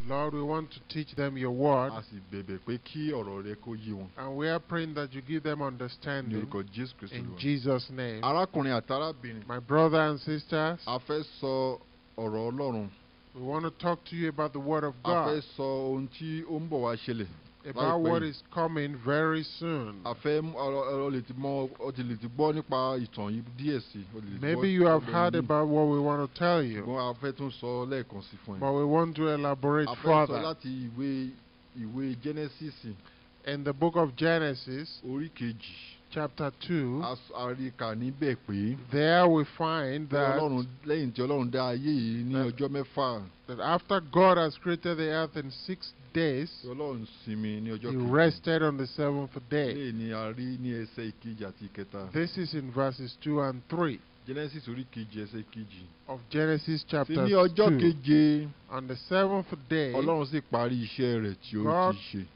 Lord, we want to teach them your word. A sì bẹ̀bẹ̀ pé kí ọ̀rọ̀ rẹ kó yé wọn. And we are praying that you give them Ní understanding. orúkọ Jésù Kristi In Olúwa. Jesus' name. Arákùnrin àti arábìnrin. My brother and sisters, A fẹ́ sọ ọ̀rọ̀ Ọlọ́run. we want to talk to you about the word of A fẹ́ God, sọ ohun tí ó ń bọ̀ wá ṣẹlẹ̀. about what is coming very soon. A fẹ́ ọ lè ti gbọ́ nípa ìtàn yìí díẹ̀ sí. Maybe you have heard about what we want to tell you, Ṣùgbọ́n a fẹ́ tún sọ lẹ́ẹ̀kan sí fún ẹ. but we want to elaborate A fẹ́ sọ further. láti ìwé Genesis In the book of Genesis, orí kejì. chapter 2, A rí kà níbẹ̀ pé. there we find that, lẹ́yìn tí Ọlọ́run dá ayé yìí ní ọjọ́ mẹ́fà. that after God has created the earth in 6 days, Ọlọ́run sinmi ní ọjọ́ He kejì. rested on the seventh day. Eléyìí ni a rí ní ẹsẹ̀ ìkejì àti ìkẹta. This is in verses 2 and 3 Genesis orí kejì ẹsẹ̀ kejì. of Genesis chapter Sí ní ọjọ́ 2. keje. On the seventh day, Ọlọ́run sì parí iṣẹ́ rẹ̀ tí ó God ti ṣe.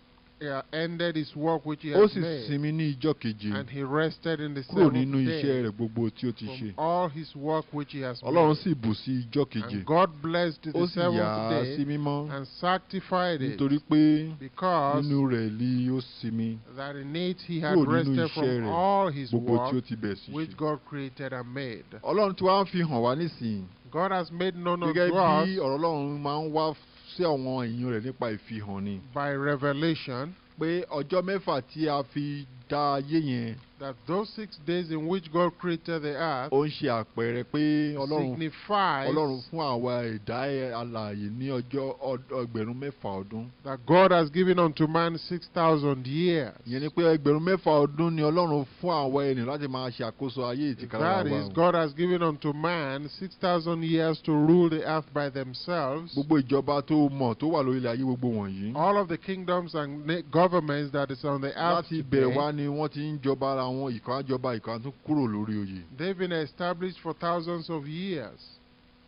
ended His work which He Ó has sì made, sinmi ní ijọ́ keje. and He rested in the Kúrò seventh nínú iṣẹ́ day rẹ̀ gbogbo tí ó ti from ṣe. all His work which He has Ọlọ́run made. sì bù sí ijọ́ keje. And God blessed Ó the sì yà á seventh sí day mímọ́. and sanctified it, Nítorí pé because nínú rẹ̀ ni ó sinmi. that in it He had Kúrò nínú rested iṣẹ́ from rẹ̀ all His gbogbo tí ó work ti bẹ̀ sí which ṣe. God created and made. Ọlọ́run tí wàá fi hàn wá nísìnyí. God has made known unto Gẹ́gẹ́ us bí ọ̀rọ̀ Ọlọ́run máa ń wá sí àwọn èèyàn rẹ̀ nípa ìfihàn ni. by revelation Pé ọjọ́ mẹ́fà tí a fi dá ayé yẹn. that those 6 days in which God created the earth Ó ń ṣe àpẹẹrẹ pé signifies Ọlọ́run fún àwa ẹ̀dá alààyè ní ọjọ́ ẹgbẹ̀rún mẹ́fà ọdún. that God has given unto man 6,000 years. Ìyẹn ni pé ẹgbẹ̀rún mẹ́fà ọdún ni Ọlọ́run fún àwa ènìyàn láti máa ṣàkóso ayé ìtìkára That is, wa. God has given unto man 6,000 years to rule the earth by themselves. Gbogbo ìjọba tó mọ̀ tó wà lórí ilẹ̀ ayé gbogbo wọ̀nyí. All of the kingdoms and governments that is on the earth Láti bẹ̀rẹ̀ today, wá ni wọ́n ti ń jọba ara wọn, ìkan á jọba ìkan á tún kúrò lórí oyè. they've been established for thousands of years.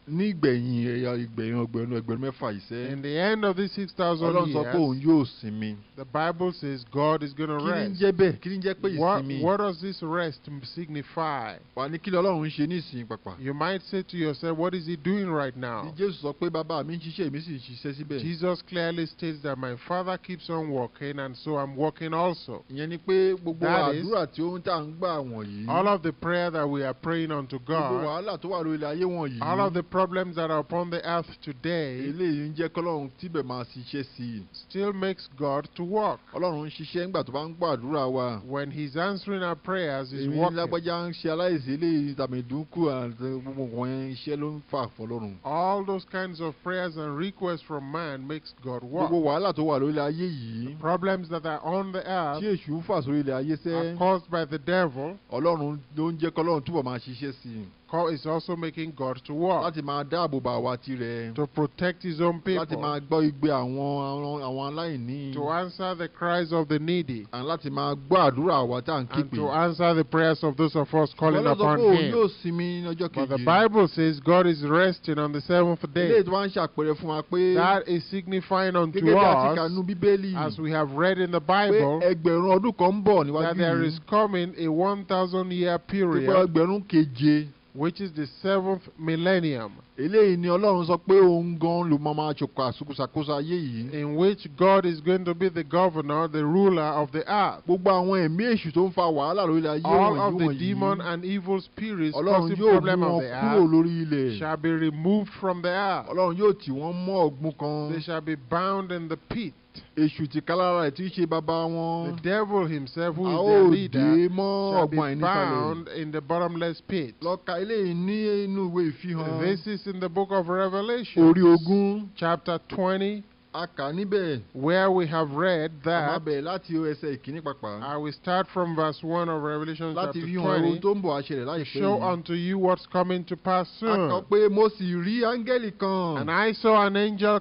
Ní ìgbẹ̀yìn ẹgbẹ̀rún mẹ́fà ìṣẹ́. In the end of these 6,000 Ọlọ́run sọ pé òun years, yóò sinmi. the Bible says God is going to Kí ni ń rest. jẹ́ bẹ́ẹ̀? Kí ni ń jẹ́ pé ìsinmi? What does this rest signify? Wà ní kí ni Ọlọ́run ń ṣe ní ìsìn pàpà? You might say to yourself, what is He doing right Bí now? Jésù sọ pé bàbá mi ń ṣiṣẹ́ èmi sì ń ṣiṣẹ́ síbẹ̀. Jesus clearly states that my Father keeps on working, and so I'm working also. Ìyẹn ni pé gbogbo That is, àdúrà tí ó ń tà ń gbà wọ̀nyí. all of the prayer that we are praying unto Gbogbo God, wàhálà tó wà lórí ilẹ̀ ayé wọ̀nyí. all of the problems that are upon the earth today, Eléyìí ń jẹ́ k'Ọlọ́run tíbẹ̀ máa ṣiṣẹ́ sí i. still makes God to work. Ọlọ́run ń ṣiṣẹ́ nígbà tó bá ń gbọ́ àdúrà wa. When He's answering our prayers, He's Èmi working. lágbájá ń ṣe aláìsí eléyìí tàmídùúkù àti gbogbo wọ̀nyẹn iṣẹ́ ló ń fà fọlọ́run. All those kinds of prayers and requests from man makes God work. Gbogbo wàhálà tó wà lórí ilẹ̀ ayé yìí. Problems that are on the Tí earth èṣù ń fà sórí ilẹ̀ ayé are sẹ́. caused by the devil. Ọlọ́run ló ń jẹ́ k'Ọlọ́run túbọ̀ máa ṣiṣẹ́ sí i. Is also making God to work, Láti máa dáàbò bá àwa tirẹ̀. to protect His own Láti people, máa gbọ́ igbe àwọn aláìní. to answer the cries of the needy, And láti máa gbọ́ àdúrà àwa tá à ń and képe. to answer the prayers of those of us calling Ọlọ́run sọ upon pé òun Him. yóò sinmi ní ọjọ́ But the keje. Bible says God is resting on the seventh Eléyìí day. tó wá ń ṣàpẹẹrẹ fún wa pé. That is signifying unto Gẹ́gẹ́ bí a ti kà us, nínú Bíbélì. as we have read in the Pé Bible, ẹgbẹ̀rún ọdún kan ń bọ̀ níwájú that there yìí. is coming a 1,000-year Pé period, ẹgbẹ̀rún keje. which is the seventh millennium, Eléyìí ni Ọlọ́run sọ pé òun gan ló máa ṣàkóso ayé yìí. in which God is going to be the governor, the ruler of the earth. Gbogbo àwọn ẹ̀mí èṣù tó ń fa wàhálà lórí ayé All of the wọ̀nyí. demon and evil spirits Ọlọ́run causing yóò problem mú of wọn the kúrò earth lórí ilẹ̀. shall be removed from the earth. Ọlọ́run yóò tì wọ́n mọ́ ọ̀gbun kan. They shall be bound in the pit. Èṣù tìkálára ẹ̀ tí í ṣe bàbá wọn. The devil himself, who A is ó their dè leader, mọ́ shall be ọ̀gbun àìnísàlẹ̀. bound in the bottomless pit. Lọ ka eléyìí ní inú ìwé ìfihàn. This is in the book of Revelation, Orí ogún. chapter 20, A kà níbẹ̀. where we have read A máa that. bẹ̀rẹ̀ láti ẹsẹ̀ ìkíní pàpà. I will start from verse 1 of Revelation Láti chapter fi hàn ohun 20. tó ń bọ̀ àṣẹlẹ̀ To láìpẹ́ show yìí. unto you what's coming to pass A kọ soon. pé mo sì rí áńgẹ́lì kan. And I saw an angel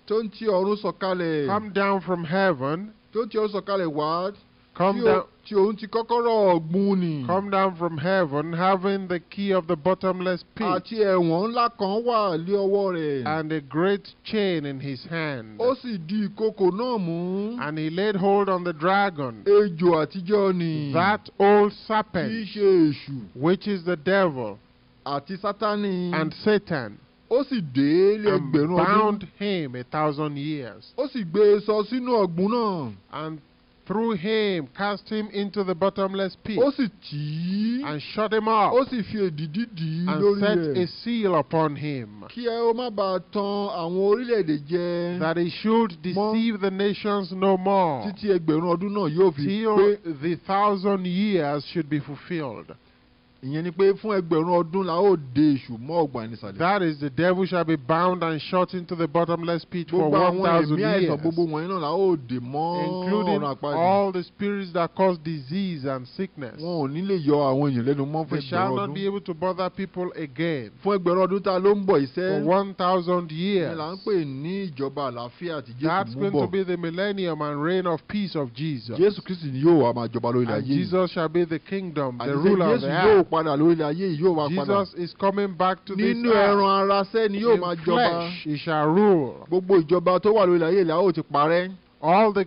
tó ń ti ọ̀run sọ̀kalẹ̀. come down from heaven, tó ń ti ọ̀run sọ̀kalẹ̀ wá. come down. Tí òun ti kọ́kọ́rọ́ ọ̀gbun ni. Come down from heaven, having the key of the bottomless pit, Àti ẹ̀wọ̀n ńlá kan wà lé ọwọ́ rẹ̀. and a great chain in his hand. Ó sì di ìkokò náà mú. And he laid hold on the dragon, Ejò àtijọ́ ni. that old Tí í serpent, ṣe èṣù. which is the devil Àti Sátánì. and Satan. ó sì dé ilé and ẹgbẹ̀rún ọdún. bound him 1,000 years, Ó sì gbé e sọ sínú ọ̀gbun náà. and through him cast him into the bottomless pit, Ó sì tì í. and shut him up, Ó sì fi èdìdì dì í and lórí set rẹ̀. a seal upon him, Kí ẹ ó má bàa tan àwọn orílẹ̀-èdè jẹ. that he should deceive the nations no more, Títí ẹgbẹ̀rún ọdún náà yóò fi till pé. the 1,000 years should be fulfilled. Ìyẹn ni pé fún ẹgbẹ̀rún ọdún la ó de èṣù mọ́ ọgbà ìnìsàlẹ̀. That is, the devil shall be bound and shot into the bottomless pit for Gbogbo àwọn 1,000 ẹ̀mí àìsàn years, gbogbo wọ̀nyí náà la ó dè mọ́ including ọ̀run àpáàdì. all the spirits that cause disease and sickness. Wọn ò ní lè yọ àwọn èèyàn lẹ́nu mọ́ fún They shall ẹgbẹ̀rún not ọdún. be able to bother people again. Fún ẹgbẹ̀rún ọdún tá a ló ń bọ̀ For iṣẹ́. 1,000 Ìyẹn years. là ń pè ní ìjọba àlàáfíà tí That's Jésù mú going to bọ̀. be the millennium and reign of peace of Jesus. Jésù Kristi ni yóò wá máa jọba lórí ilẹ̀ And ayé yìí. Jesus shall be the kingdom, the Àti ruler of Jésù the yóò earth. padà lórí ilẹ̀ ayé yìí, yóò wá padà. Jesus is coming back to this Nínú earth. ẹran ara sẹ́ni yóò máa In jọba. flesh he shall rule. Gbogbo ìjọba tó wà lórí ilẹ̀ ayé yìí la ó ti parẹ́. All the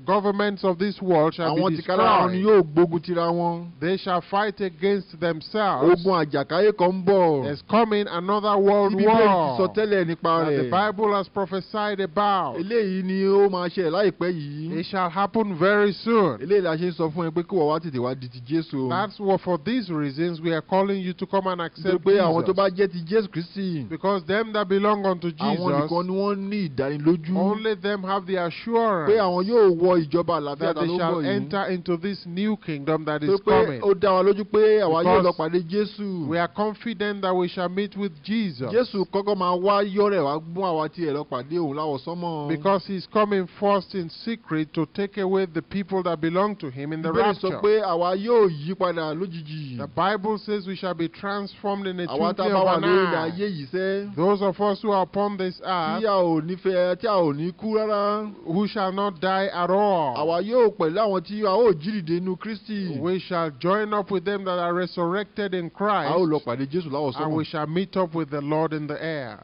governments of this world shall Àwọn be tìkára wọn ni destroyed. yóò gbógun tira wọn. They shall fight against themselves. Ogun àjàkáyé kan ń bọ̀. There's coming another world Tí Bíbélì ti sọ war tẹ́lẹ̀ nípa that the rẹ̀. Bible has prophesied about. Eléyìí ni ó máa ṣẹlẹ̀ láìpẹ́ yìí. It shall happen very soon. Eléyìí la ṣe ń sọ fún ẹ pé kí wọ́n wá tètè wá di ti Jésù. That's what, for these reasons, we are calling you to come and Nítorí accept pé àwọn tó Jesus. bá jẹ́ ti Jésù Kristi. Because them that belong unto Àwọn nìkan Jesus, ni wọ́n ní ìdánilójú. only them have the Pé assurance àwọn yóò wọ ìjọba àlàáfíà that tá they ló ń shall bọ̀ yìí. enter into this new kingdom that Tó is pé coming. ó dá wa lójú pé àwa yóò Because lọ pàdé Jésù. We are confident that we shall meet with Jesus. Jésù kọ́kọ́ máa wá yọ̀rẹ̀ wá mú àwa tiẹ̀ lọ pàdé òun láwọ̀ sánmọ̀. Because he's coming first in secret to take away the people that belong to him in the Bíbélì sọ rapture. pé àwa yóò yí padà lójijì. The Bible says we shall be transformed in a Àwa tá a twinkling bá of wà an lórí ilẹ̀ eye. ayé yìí sẹ́. Those of us who are upon this Tí earth, a ò ní fẹ́, tí a ò ní kú rárá. who shall not die at all, Àwa yóò pẹ̀lú àwọn tí a ó jí dìde nínú Kristi. we shall join up with them that are resurrected in A ó Christ, lọ pàdé Jésù láwọ̀ and we sánmọ̀. shall meet up with the Lord in the air.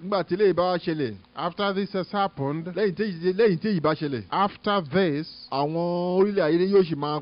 Nígbà tí eléyìí bá wá ṣẹlẹ̀, After this has happened, lẹ́yìn tí èyí bá ṣẹlẹ̀, after this, àwọn orílẹ̀ ayé yóò sì máa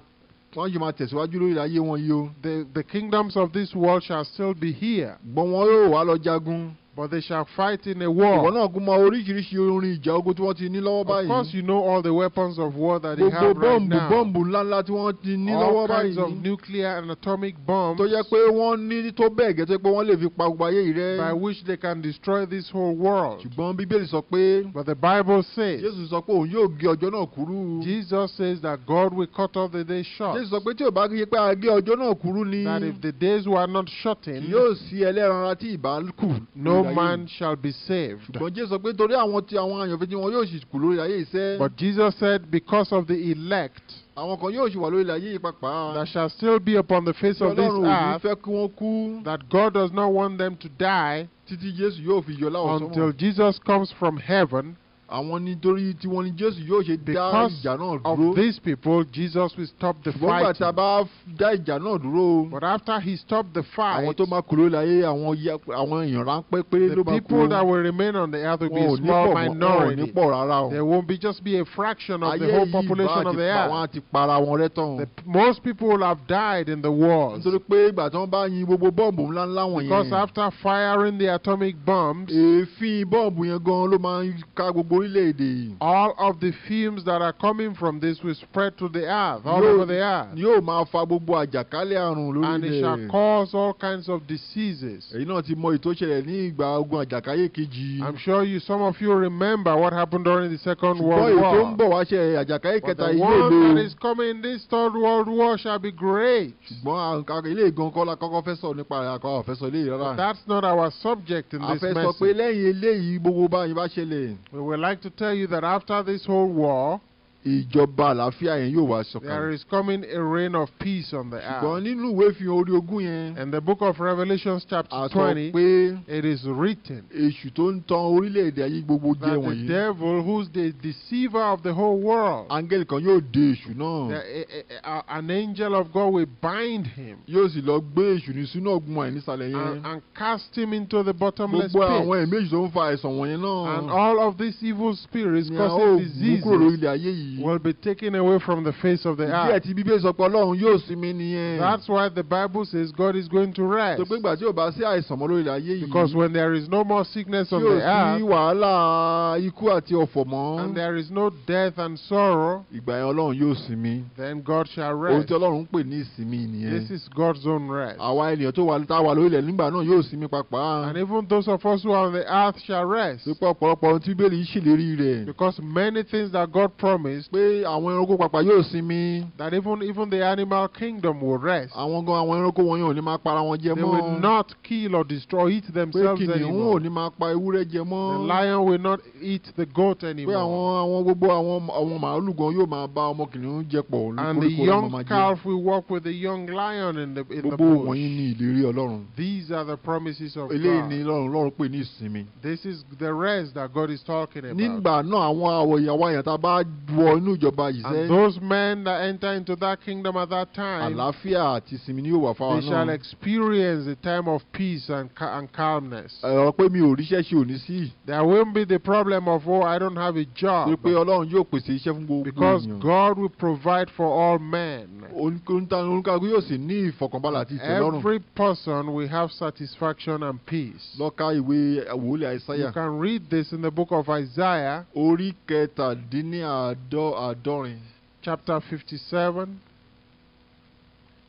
wọ́n sì máa tẹ̀síwájú lórí ilẹ̀ ayé wọn yìí o. the kingdoms of this world shall still be here, Gbọ́n wọn yóò wá lọ jagun. but they shall fight in a Ìwọ war. náà kún mọ oríṣiríṣi orin ìjà ogun tí wọ́n ti ní lọ́wọ́ Of course, báyìí. you know all the weapons of war that they Gbogbo have right now. bọ́ǹbù ńláńlá tí wọ́n ti ní All lọ́wọ́ kinds of báyìí. nuclear and atomic bombs Tó jẹ́ pé wọ́n ní tó bẹ́ẹ̀ gẹ́gẹ́ pé wọ́n lè fi pa gbogbo ayé yìí rẹ́. by which they can destroy this whole world. Ṣùgbọ́n Bíbélì sọ pé But the Bible says, Jésù sọ pé òun yóò gé ọjọ́ náà kúrú. Jesus says that God will cut off the day short. Jésù sọ pé tí ò bá yẹ pé a gé ọjọ́ náà kúrú ni That if the days were not shortened, yóò sí ẹlẹ́ran ara tí ìbá kù. no lórí ayé man yìí. shall be saved. Ṣùgbọ́n Jésù sọ pé torí àwọn àyànfẹ́ tí wọn yóò sì kù lórí ayé iṣẹ́. But Jesus said, because of the elect Àwọn kan yóò sì wà lórí ayé yìí pàápàá. that shall still be upon the face of this Ọlọ́run ò ní earth, fẹ́ kí wọ́n kú that God does not want them to die títí Jésù yóò fi yọ láwọ̀ until sọ́mọ̀. Jesus comes from heaven. Àwọn nítorí tiwọn ni Jésù yóò ṣe dá Because ìjà náà of dúró. these people, Jesus will stop the Ṣùgbọ́n gbà tá a fighting. bá dá ìjà náà dúró. But after he stopped the fight, Àwọn tó máa kú lórí ayé àwọn èèyàn ráńpẹ́ péré the ló máa kú. people that will remain on the earth will be Wọn a ò ní small pọ̀ mọ́, wọn ò ní minority. pọ̀ rárá o. There won't be just be a fraction of the Ayé whole yìí bá population of ti the pa wọn earth. àti para wọn rẹ́ tán. Most people will have died in the wars. Nítorí pé ìgbà tí wọ́n bá yin gbogbo bọ́ọ̀bù ńláńlá Because wọ̀nyẹn. after firing the atomic bombs, Èéfín bọ́ọ̀bù yẹn gan ló máa ń ká gbogbo orílẹ̀-èdè. all of the fumes that are coming from this will spread to the earth, all Yóò- over the earth. Yóò máa fa gbogbo àjàkálẹ̀ àrùn lórí And it shall ilẹ̀. cause all kinds of diseases. Èyí náà ti mọ ètò ìṣẹ̀lẹ̀ ní ìgbà ogun àjàkáyé kejì. I'm sure some of you remember what happened during the Second Ṣùgbọ́n World èyí tó ń War. bọ̀ wá ṣe àjàkáyé But kẹta the yìí yóò one le. that is coming, this Third World War, shall be great. Ṣùgbọ́n ilé ìgan kọ́ la kọ́kọ́ fẹ́ sọ nípa rẹ̀ àkọ́ àfẹ́ sọ ilé yìí rárá. That's not our subject in A this fẹ́ sọ pé message. lẹ́yìn eléyìí gbogbo báyìí bá ṣẹlẹ̀. We would like to tell you that after this whole war, Ìjọba àlàáfíà yẹn yóò wá there sọ̀kalẹ̀. is coming a reign of peace on the Ṣùgbọ́n earth. nínú ìwé ìfihàn orí ogún yẹn. In the book of Revelation A chapter sọ 20, pé it is written èṣù tó ń tan orílẹ̀-èdè ayé gbogbo jẹ that the wọ̀nyí. devil, who's the deceiver of the whole world, Áńgẹ́lì kan yóò de èṣù náà. an angel of God will bind him Yóò sì lọ gbé èṣù ní sínú ọ̀gbun àìnísàlẹ̀ yẹn. and cast him into the bottomless Gbogbo pit. àwọn ẹ̀mí èṣù tó ń fa àìsàn wọ̀nyẹn And náà. all of these evil spirits Ni a ó causing mú kúrò lórí diseases ilẹ̀ ayé yìí. yìí. will be taken away from the face of the ìdí ẹ̀ earth. tí Bíbélì sọ pé Ọlọ́run yóò sinmi nìyẹn. That's why the Bible says God is going to rest. tó pé ìgbà tí ò bá sí àìsàn mọ́ lórí ilẹ̀ ayé yìí. Because when there is no more sickness on tí ò the sí earth, wàhálà ikú àti ọ̀fọ̀ mọ́. and there is no death and sorrow, ìgbà yẹn Ọlọ́run yóò sinmi. then God shall ohun rest. tí Ọlọ́run ń pè ní ìsinmi nìyẹn. This is God's own rest. àwa ènìyàn tó wà lórí ilẹ̀ nígbà náà yóò sinmi pàápàá. And even those of us who are on the earth shall rest. tó pé ọ̀pọ̀lọpọ̀ ohun tí Bíbélì ṣèlérí rẹ̀. Because many things that God promised, pé àwọn ẹranko pàápàá yóò sinmi. that even the animal kingdom will rest. àwọn ẹranko wọn yóò ní máa para wọn jẹ mọ́. They will not kill or destroy, eat pé themselves kìnìún ò anymore. ní máa pa ewúrẹ́ jẹ mọ́. The lion will not eat the goat pé anymore. àwọn gbogbo àwọn màálù gan yóò máa bá ọmọ kìnìún jẹ pọ̀. And the young calf will walk with the young lion in the gbogbo wọ̀nyí bush. ni ìlérí Ọlọ́run. These are the promises of eléyìí ni God. Ọlọ́run pè ní ìsinmi. This is the rest that God is talking about. nígbà náà àwọn àyàn tá a bá wọ inú ìjọba yìí And those men that enter into that kingdom at that time, àlàáfíà àti ìsinmi ni yóò wà fáwọn they shall náà. experience a time of peace and calmness. ọ̀rọ̀ pé mi ò ríṣẹ́ ṣe ò ní sí. There won't be the problem of, oh, I don't have a job. pé Ọlọ́run yóò pèsè iṣẹ́ fún gbogbo Because ènìyàn. God will provide for all men. oníkàlùkù yóò sì ní ìfọ̀kànbalẹ̀ àti ìtẹ́lọ́rùn. Every person will have satisfaction and peace. lọ ka ìwé wòlíì Àìsáyà. You can read this in the book of Isaiah, orí kẹtàdínláàádọ́rin. chapter 57,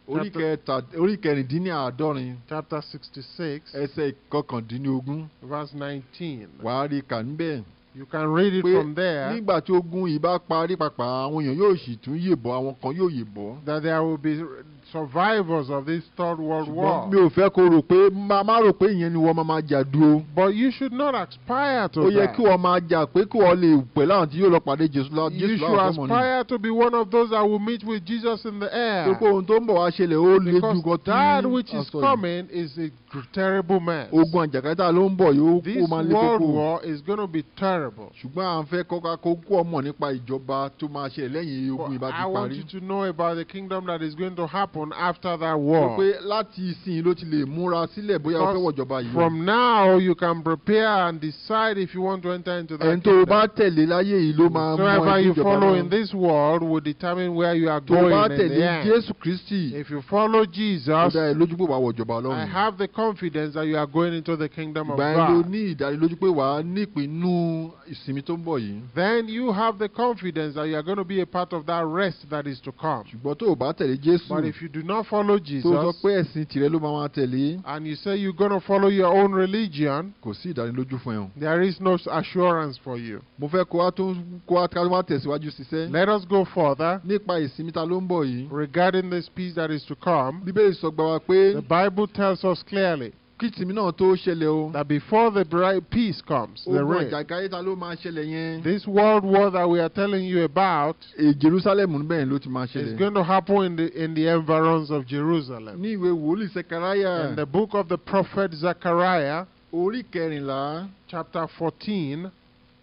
orí kẹrìndínláàádọ́rin. chapter 66, ẹsẹ̀ ìkọkàndínlógún. verse 19. wàá rí kà níbẹ̀. You can read it pé from there, nígbà tí ogun yìí bá parí pàpà àwọn èèyàn yóò sì tún yèbọ̀ àwọn kan yóò yèbọ̀. that there will be survivors of this third world war. ṣùgbọ́n mi ò fẹ́ kó rò pé má rò pé ìyẹn ni wọ́n máa jà dúró. But you should not aspire to ó yẹ that. kí wọ́n máa jà pé kí wọ́n lè pẹ̀ láwọn tí yóò lọ pàdé Jésù You should aspire to be one of those that will meet with Jesus in the tó air. pé ohun tó ń bọ̀ wá ṣẹlẹ̀ ó le jù Because kan tí that which is a sọ yìí. coming is a terrible mess. ogun àjàkátà ló ń bọ̀ yóò This kó máa lé world kókó. war is going to be terrible. ṣùgbọ́n à ń fẹ́ kọ́ka kó ọmọ nípa ìjọba tó máa ṣẹlẹ̀ lẹ́yìn But ogun ìbá ti I want parí. you to know about the kingdom that is going to happen after that tó war. pé láti ìsìn ló ti lè múra sílẹ̀ bóyá ó fẹ́ wọ̀jọba yìí. From now, you can prepare and decide if you want to enter into that ẹni tó o kingdom. bá tẹ̀lé láyé yìí ló máa mú Whoever ẹni you ìjọba follow náà. in this world will determine where you are tó o bá going in tẹ̀lé the end. Jésù Kristi If you follow ó Jesus, dá ẹ lójú pé wàá wọ̀jọba I Ọlọ́run. have the confidence that you are going into the kingdom of ìgbà yẹn ló God. ní ìdánilójú pé wàá nípinnu ìsinmi tó ń bọ̀ yìí. Then you have the confidence that you are going to be a part of that rest that is to come. ṣùgbọ́n tó o bá tẹ̀lé Jésù But if you do not follow tó sọ Jesus, pé ẹ̀sìn tìrẹ ló máa tẹ̀lé and you say you're going to follow your own religion, kò sí ìdánilójú fún ẹ o. there is no assurance for you. mo fẹ́ kó wá tẹ̀síwájú ṣiṣẹ́. Let us go further nípa ìsinmi ta ló ń bọ̀ yìí. regarding this peace that is to come. Bíbélì sọ gbà wá pé The Bible tells us clearly kí ìsinmi náà tó ṣẹlẹ̀ o. that before the peace comes, the ogun rest, àjàkáyé ta ló máa ṣẹlẹ̀ yẹn. this world war that we are telling you about Jerusalem bẹ́ẹ̀ ló ti máa is ṣẹlẹ̀. going to happen in the environs of Jerusalem. ní ìwé wòlíì Sekaraya In the book of the prophet Zechariah, orí kẹrìnlá chapter 14,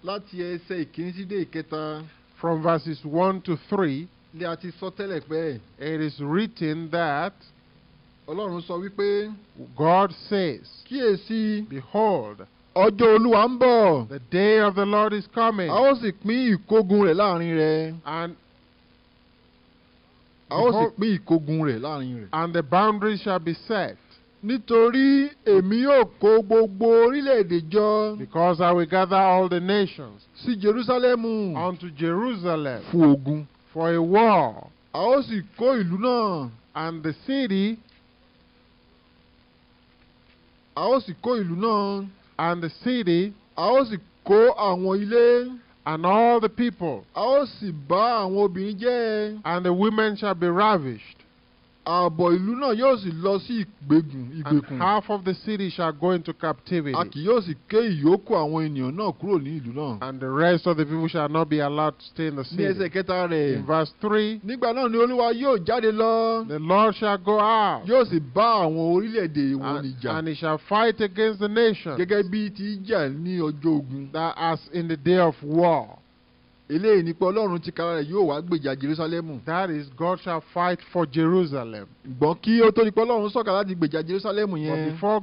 láti ẹsẹ̀ ìkíní sí dé ìkẹta from verses 1 to 3, lé a ti sọ tẹ́lẹ̀ pé it is written that Ọlọ́run sọ wípé God says, kíyèsí behold, ọjọ́ Olúwa ń bọ̀. the day of the Lord is coming, a ó sì pín ìkógun rẹ̀ láàrin rẹ̀. and a ó sì pín ìkógun rẹ̀ láàrin rẹ̀. the boundaries shall be set, nítorí èmi yóò kó gbogbo orílẹ̀-èdè jọ because I will gather all the nations sí Jerúsálẹ́mù unto Jerusalem fún ogun. for a war, a ó sì kó ìlú náà. and the city a ó sì kó ìlú náà. and the city a ó sì kó àwọn ilé. and all the people, a ó sì bá àwọn obìnrin jẹ́. and the women shall be ravished, ààbọ̀ ìlú náà yóò sì lọ sí and ìgbèkùn. half of the city shall go into captivity, a kì yóò sì ké ìyókù àwọn ènìyàn náà kúrò ní ìlú náà. and the rest of the people shall not be allowed to stay in the ní ẹsẹ̀ city. kẹta rẹ̀. In verse 3, nígbà náà ni Olúwa yóò jáde lọ. the Lord shall go out, yóò sì bá àwọn orílẹ̀-èdè wọn níjà. and he shall fight against the nations, gẹ́gẹ́ bí ti jà ní ọjọ́ ogun. that as in the day of war. eléyìí ni pé Ọlọ́run ti kára rẹ̀ yóò wá gbèjà Jerusalem. That is, God shall fight for Jerusalem. Gbọ́n kí ó tó di pé Ọlọ́run sọ̀kalẹ̀ láti gbèjà Jerusalem yẹn. But before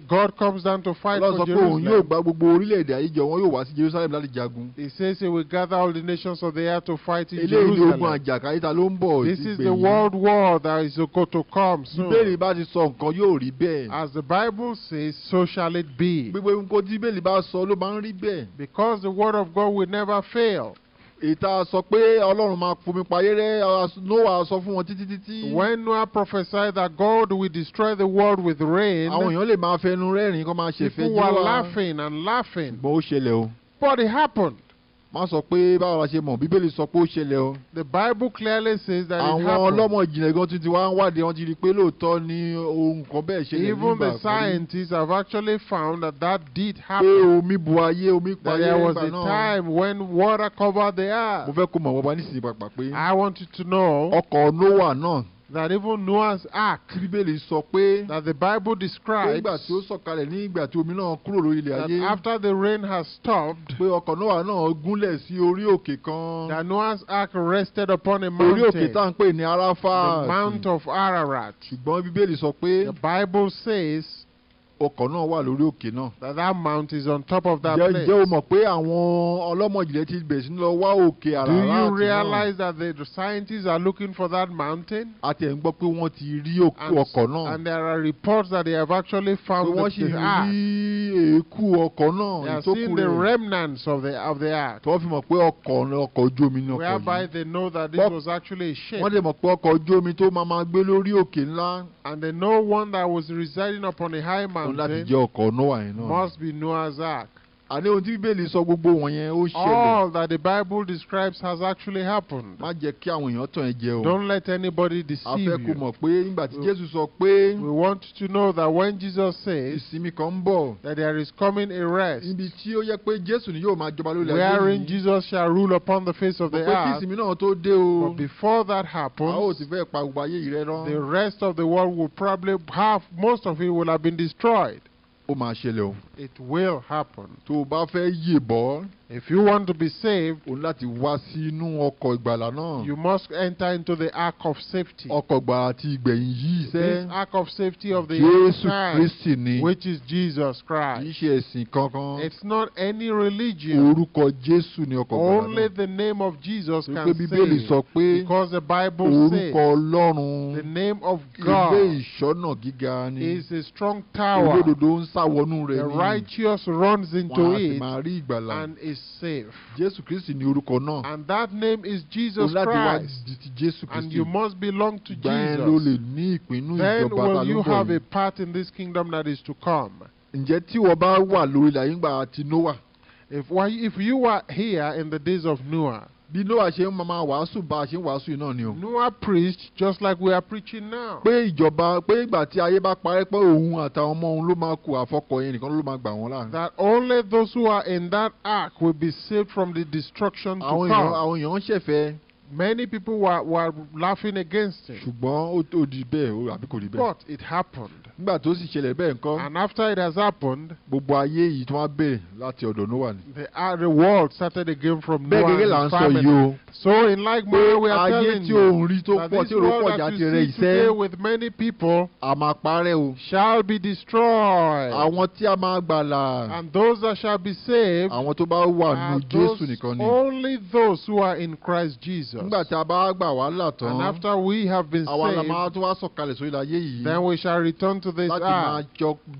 God comes down to fight for Ọlọ́run sọ pé òun yóò Jerusalem, gba gbogbo orílẹ̀-èdè ayé jọ, wọn yóò wá sí Jerusalem láti jagun. He says He will gather all the nations of the earth to fight in Eléyìí ni ogun Jerusalem. àjàkálẹ̀ ta ló ń bọ̀. This is the world war that is going to come soon. Bíbélì bá ti sọ nǹkan yóò rí bẹ́ẹ̀. As the Bible says, so shall it be. Gbogbo nǹkan tí Bíbélì bá sọ ló máa ń rí bẹ́ẹ̀. Because the word of God will never fail. Ìta sọ pé Ọlọ́run máa fomi payé rẹ́, Noah sọ fún wọn títí. When Noah prophesied that God will destroy the world with rain, àwọn èèyàn lè máa fẹnu rẹ́rìn-ín kó máa ṣe fẹ́ people were laughing and laughing. Ṣùgbọ́n ó ṣẹlẹ̀ o. But it happened. Má sọ pé báwo la ṣe mọ̀, Bíbélì sọ pé ó ṣẹlẹ̀ o. The Bible clearly says that it àwọn happened. ọlọ́mọ ìjìnlẹ̀ gan tún ti wá ń wádìí, wọ́n ti rí i pé lóòótọ́ ni ohun kan bẹ́ẹ̀ ṣẹlẹ̀ nígbà Even the kan. scientists have actually found that did Pé happen. omi bu ayé, omi pa That ayé there was nígbà a náà. time when water covered the Mo earth. fẹ́ kó mọ̀ wọ́n bá nísìnyí pàpà pé I want you to know ọkọ̀ Noah náà that even Noah's ark, tí Bíbélì sọ pé that the Bible pé describes, nígbà tí ó sọ̀kalẹ̀ ní ìgbà tí omi náà kúrò lórí ilẹ̀ that ayé, after the rain has stopped, pé ọkọ̀ Noah náà gúnlẹ̀ sí orí òkè kan. that Noah's ark rested upon a Orí òkè mountain, tá à ń pè ní the Mount Arafat. of Ararat. Ṣùgbọ́n Bíbélì sọ pé The Bible says ọkọ̀ náà wà lórí òkè náà. that mount is on top of that Ǹjẹ́ o place. mọ̀ pé àwọn ọlọ́mọ̀jìnlẹ̀ ti bẹ̀rẹ̀ sí ní lọ wá òkè Do Ararat you náà? realize that the scientists are looking for that mountain? A ti ẹ̀ ń gbọ́ pé wọ́n ti rí ọkọ̀ náà. And there are reports that they have actually Pé found wọ́n sì the ark. rí èékú ọkọ̀ náà. They are ìtókù seeing the rẹ̀. remnants of the ark, Tí wọ́n fi mọ̀ pé ọkọ̀ ojú omi ní ọkọ̀ whereby yìí. they know that this But- was actually a ship. Wọ́n dẹ̀ mọ̀ pé ọkọ̀ ojú omi tó máa gbé lórí òkè ńlá. And they know one that was residing upon a high Òun láti mountain jẹ́ ọkọ̀ Noah yẹn náà. must be Noah's ark. Àní ohun tí Bíbélì sọ gbogbo wọ̀nyẹn ó ṣẹlẹ̀. All that the Bible describes has actually happened. Má jẹ́ kí àwọn èèyàn tàn ẹ́ jẹ o. Don't let anybody A deceive fẹ́ kó you. mọ̀ pé nígbà tí Jésù sọ pé We want you to know that when Jesus says ìsinmi kan ń bọ̀, that there is coming a rest, níbi tí ó yẹ pé Jésù ni yóò máa jọba lórí ayé wherein yìí. Jesus shall rule upon the face of Mọ̀ the pé kí earth. ìsinmi náà tó dé o, But before that a ó happens, ti fẹ́ pa gbogbo ayé yìí rẹ́ rán. the rest of the world will probably have, most of it will have been destroyed. Ó máa ṣẹlẹ̀ o. It will happen. Tó o bá fẹ́ yè bọ́, If you want to be saved, o ní láti wá sínú ọkọ̀ ìgbàlà náà. you must enter into the ark of safety. Ọkọ̀ ìgbàlà ti ìgbẹ̀yìn yìí This sẹ́. ark of safety of the Jésù time, Kristi ni. which is Jesus Kì í Christ. ṣe ẹ̀sìn kankan. It's not any religion. Orúkọ Jésù ni ọkọ̀ ìgbàlà Only náà. the name of Jesus Torí can pé Bíbélì sọ save. pé Because the Bible orúkọ says Ọlọ́run the name of ilé God ìṣọ́nà gíga ni. is a strong tower. Olódodo ń sáwọnú The rẹ̀ ni. righteous runs Wọ́n into á sì it máa rí ìgbàlà. and is safe. Jésù Kristi ni orúkọ náà. And that name is O Jesus láti wá Christ. di ti Jésù And Kristi. you must belong to Ìgbà yẹn ló lè Jesus. ní ìpinnu Then ìjọba ta will ló you ń bọ̀ have a yìí. part in this kingdom that is to come. Ǹjẹ́ tí wọ́n bá wà lórí ilẹ̀ yìí gbà ti Nóà? If you were here in the days of Noah, Bí Nóà ṣe ń máa wàásù bá a ṣe ń wàásù yìí náà ni o. Noah preached just like we are preaching now. Pé ìjọba pé ìgbà tí ayé bá parẹ́ pé òun àtàwọn ọmọ òun ló máa kú àfọkọ̀ yẹn nìkan ló máa gbà wọ́n là. That only those who are in that ark will be saved from the destruction to come. Àwọn èèyàn ń ṣẹ̀fẹ̀. Many people were laughing against it. Ṣùgbọ́n ó di bẹ́ẹ̀ àbí kò rí bẹ́ẹ̀. But it happened. Nígbà tó sì ṣẹlẹ̀ bẹ́ẹ̀ ńkọ́, And after it has happened, gbogbo ayé yìí tí wọ́n bẹ̀rẹ̀ láti ọ̀dọ̀ Nóà ni. the world started again from Bẹ́ẹ̀ Noah gẹ́gẹ́ là ń and sọ his yìí family. o. So in like manner we are Ayé telling tí òun you rí tó that pọ̀ this tí òun pọ̀ world jà that ti you rẹ̀ see today ìṣẹ́, with many people a máa parẹ́ o. shall be destroyed. Àwọn tí a máa gbàlà, And those that shall be saved àwọn tó bá wà are nínú Jésù nìkan ni. only those who are in Christ Jesus. Nígbà tí a bá gbà wá là tán, And after we have been àwa la saved, máa tún wá sọ̀kalẹ̀ sórí ilẹ̀ ayé yìí then we shall return to this láti máa earth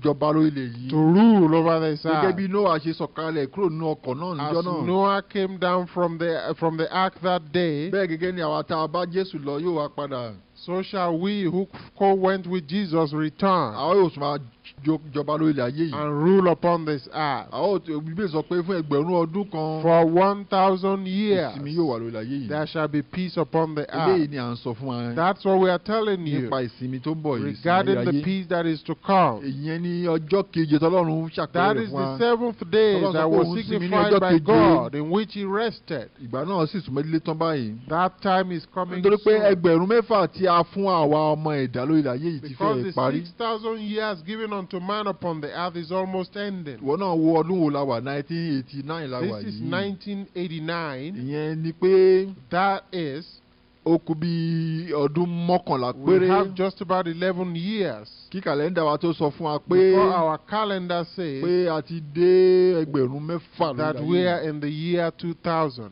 jọba lórí ilẹ̀ yìí. to rule over this Gẹ́gẹ́ earth. bí Nóà ṣe sọ̀kalẹ̀ kúrò nínú ọkọ̀ náà níjọ́ As náà. Noah came down from the ark that day, Bẹ́ẹ̀ gẹ́gẹ́ ni àwa tá a bá Jésù lọ yóò wá padà. so shall we who went with Jesus return Àwa yóò tún máa jọba lórí ilẹ̀ ayé yìí. and rule upon this earth. Àwọn Bíbélì sọ pé fún ẹgbẹ̀rún ọdún kan, For 1,000 years ìsinmi yóò wà lórí ilẹ̀ ayé yìí. there shall be peace upon the Eléyìí earth. ni à ń sọ fún wa That's what we are telling you nípa ìsinmi tó ń bọ̀ yìí. regarding the peace that is to come. Ìyẹn ni ọjọ́ keje tọ́lọ́run That ṣàpẹẹrẹ is fún wa. the seventh day Ọlọ́run sọ that pé was òun sinmi ní signified ọjọ́ by keje. God, in which he rested. Ìgbà náà sì súnmọ́ ilé tán báyìí. That time is coming Nítorí pé soon. ẹgbẹ̀rún mẹ́fà tí a fún àwa ọmọ ẹ̀dá lórí ilẹ̀ ayé yìí ti Because fẹ́ the parí. 6,000 years given unto man upon the earth is almost ending. Wọ́n náà wo ọdún wo la wà 1989 la wà yìí. This is 1989. Ìyẹn ni pé that is ó kù bí ọdún 11 péré. We have just about 11 years. Kí kàlẹ́ndà wa tó sọ fún wa pé before our calendar says pé a ti dé ẹgbẹ̀rún mẹ́fà that we are in the year 2000.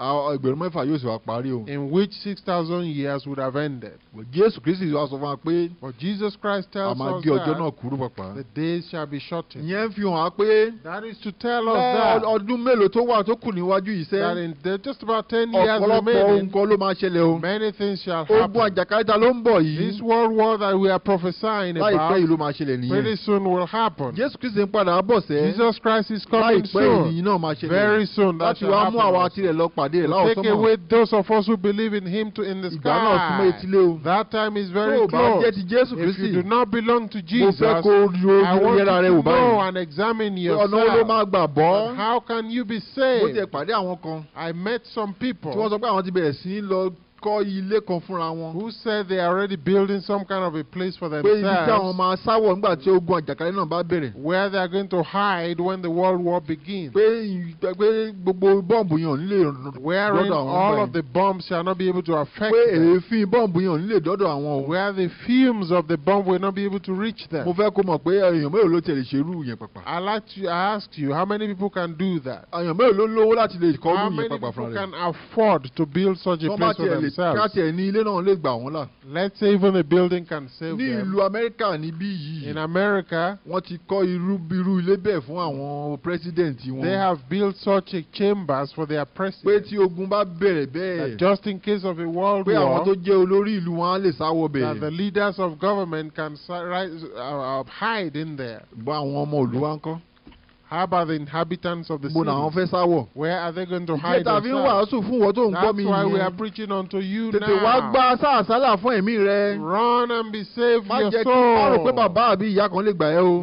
Ẹgbẹ̀rún mẹ́fà yóò sì wá parí o. In which 6,000 years would have ended. Jésù Kristi wá sọ fún wa pé but Jesus Christ tells us a máa gé ọjọ́ náà kúrú pàpà. the days shall be shortened. Ìyẹn fi hàn pé that is to tell us that ọdún mélòó tó wà tó kù níwájú yìí sẹ́. that in just about 10 years remaining, ọ̀pọ̀lọpọ̀ nǹkan ló máa ṣẹlẹ̀ o. many things shall happen. Ogun àjàkálẹ̀ ló ń bọ̀ yìí. This world war that we are prophesying about láìpẹ́ yìí ló máa ṣẹlẹ̀ nìyẹn. pretty soon will happen. Jésù Kristi ń padà bọ̀ sẹ́. Jesus Christ is coming soon. láìpẹ́ yìí náà máa ṣẹlẹ̀. very soon that shall happen. láti wá mú àwa tirẹ̀ lọ pàdé rẹ̀ láwọ̀ take away those of us who believe in him to in the ìgbà náà súnmọ́ etílé o. that time is very close. If you do not belong to Jesus, I want you to know and examine yourself. But how can you be saved? I met some people who said they are already building some kind of a place for themselves where they are going to hide when the world war begins. Wherein all of the bombs shall not be able to affect them. Where the fumes of the bomb will not be able to reach them. I like to ask you, how many people can do that? How many people can afford to build such a place for themselves? Let's say even a building can save them. In America, they have built such a chambers for their presidents. That just in case of a world war, that the leaders of government can hide in there. How about the inhabitants of the city? Where are they going to hide themselves? That's why we are preaching unto you now. Run and be saved your soul.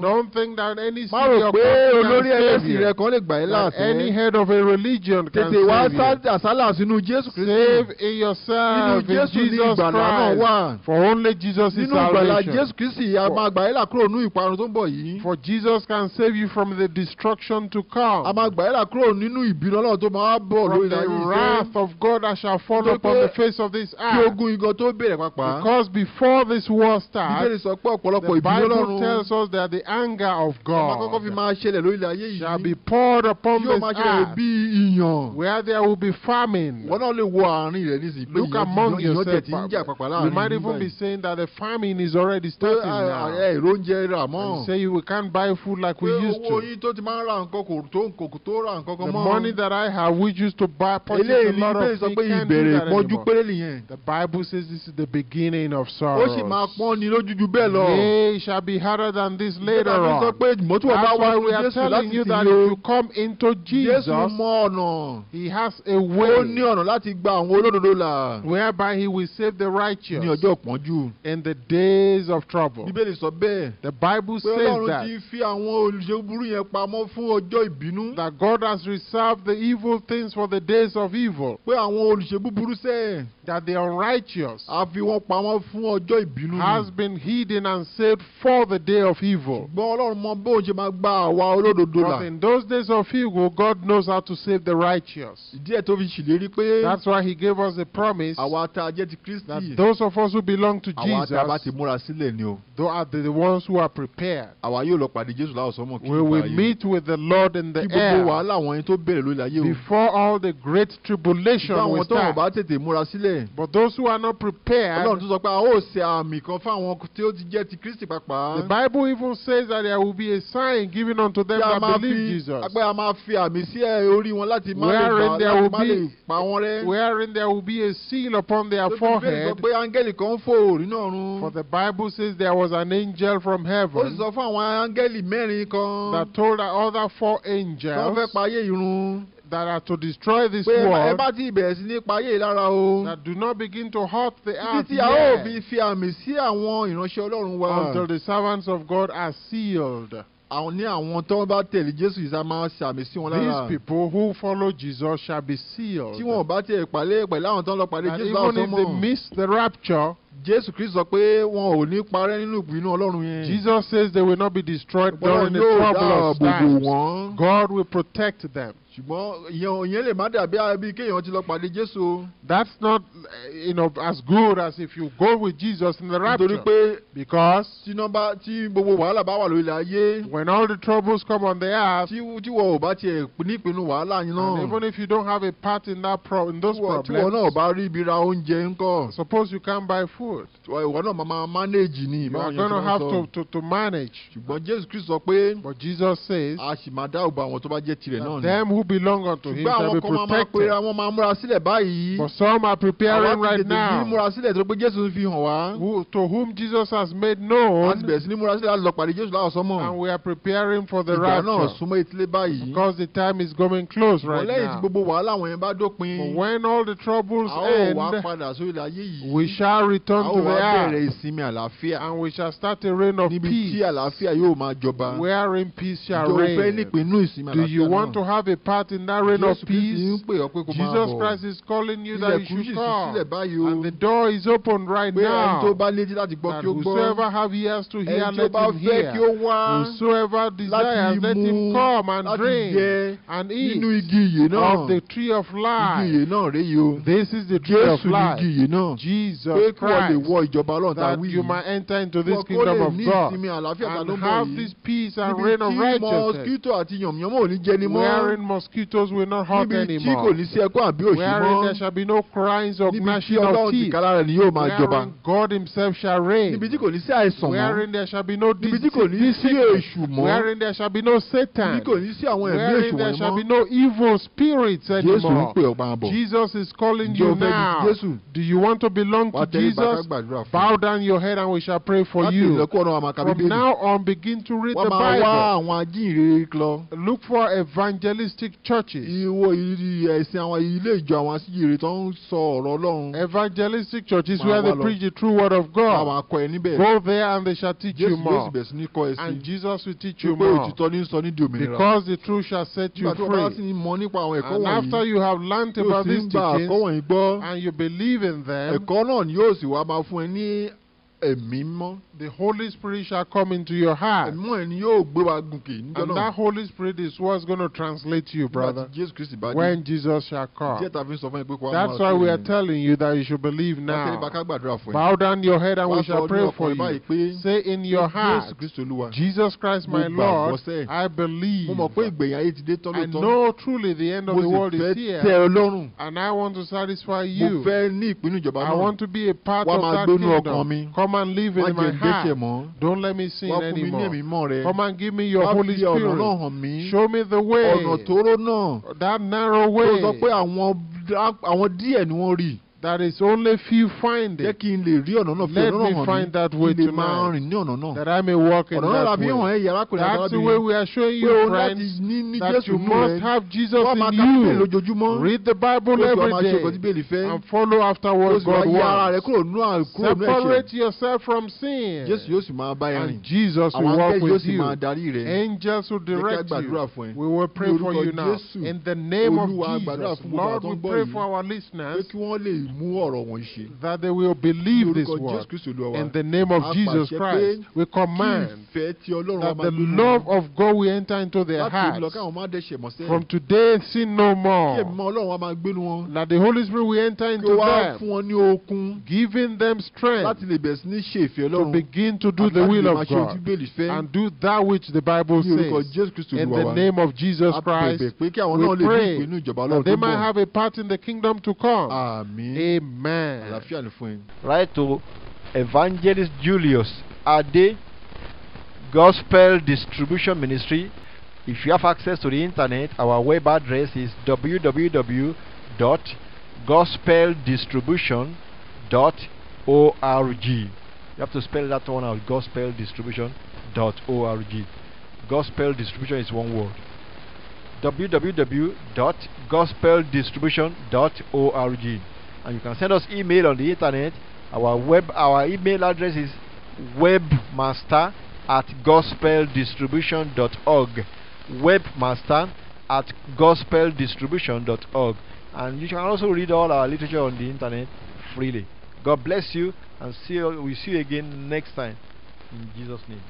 Don't think that any city or country can save you. That any head of a religion can save you. Save yourself in Jesus Christ. For only Jesus is salvation. For Jesus can save you from the destruction to come. From the wrath of God that shall fall upon the face of this earth. Because before this war starts, the Bible tells us that the anger of God shall be poured upon this earth, where there will be famine. Look among yourself. You might even be saying that the famine is already starting now. And say we can't buy food like we used to. The money that I have, we used to purchase a lot of things. Can't do that anymore. The Bible says this is the beginning of sorrows. It shall be harder than this later on. That's why we are telling you that if you come into Jesus, He has a way whereby He will save the righteous in the days of trouble. The Bible says that God has reserved the evil things for the days of evil. That the unrighteous has been hidden and saved for the day of evil. But in those days of evil, God knows how to save the righteous. That's why He gave us a promise that those of us who belong to Jesus, they are the ones who are prepared. We will meet with the Lord in the air before all the great tribulation will start. But those who are not prepared, the Bible even says that there will be a sign given unto them that believe Jesus, wherein there will be a seal upon their forehead. For the Bible says there was an angel from heaven that told the other 4 angels that are to destroy this world, that do not begin to hurt the earth yet, until the servants of God are sealed. These people who follow Jesus shall be sealed. And even if they miss the rapture, Jesus says they will not be destroyed during the trouble of times. God will protect them. That's not, as good as if you go with Jesus in the rapture. Because when all the troubles come on the earth, and even if you don't have a part in those problems, suppose you can't buy food, you are going to have to manage. But Jesus says that them who belong unto him shall be protected. But some are preparing right now, to whom Jesus has made known, and we are preparing for the rapture, because the time is going close right now. But when all the troubles end, we shall return to the earth, and we shall start a reign of peace, wherein peace shall reign. Do you want to have a part in that reign of peace? Jesus Christ is calling you that you should come, and the door is open right now, that whosoever have ears to hear, let him hear. Whosoever desires, let him come and drink and eat of the tree of life. This is the tree of life, Jesus Christ, that you might enter into this kingdom of God and have this peace and reign of righteousness, wherein mosquitoes will not hurt anymore, wherein there shall be no cries or gnashing of teeth, wherein God himself shall reign, wherein there shall be no disease, wherein there shall be no Satan, wherein there shall be no evil spirits anymore. Jesus is calling you now. Do you want to belong to Jesus? Bow down your head and we shall pray for you. From now on, begin to read the Bible. Look for evangelistic churches. Evangelistic churches where they preach the true word of God. Go there and they shall teach you more. And Jesus will teach you more. Because the truth shall set you free. And after you have learned about these teachings and you believe in them, the Holy Spirit shall come into your heart. And that Holy Spirit is what's going to translate to you, brother, when Jesus shall come. That's why we are telling you that you should believe now. Bow down your head and we shall pray for you. Say in your heart, Jesus Christ my Lord, I believe. I know truly the end of the world is here, and I want to satisfy you. I want to be a part of that kingdom. Come and live in my heart. Don't let me sin anymore. Come and give me your Holy Spirit. Show me the way, that narrow way that is only few find it. Let me find that way tonight, that I may walk in that way. That's the way we are showing you, friends, that you must have Jesus in you. Read the Bible every day and follow after what God wants. Separate yourself from sin, and Jesus will walk with you. Angels will direct you. We will pray for you now. In the name of Jesus, Lord, we pray for our listeners, that they will believe this word. In the name of Jesus Christ, we command that the love of God will enter into their hearts. From today, sin no more. That the Holy Spirit will enter into them, giving them strength to begin to do the will of God and do that which the Bible says. In the name of Jesus Christ, we pray that they might have a part in the kingdom to come. Amen. Write to Evangelist Julius Ade, Gospel Distribution Ministry. If you have access to the internet, our web address is www.gospeldistribution.org. You have to spell that one out, gospeldistribution.org. Gospel distribution is one word. www.gospeldistribution.org. And you can send us email on the internet. Our email address is webmaster@gospeldistribution.org. webmaster@gospeldistribution.org. And you can also read all our literature on the internet freely. God bless you. and we'll see you again next time. In Jesus' name.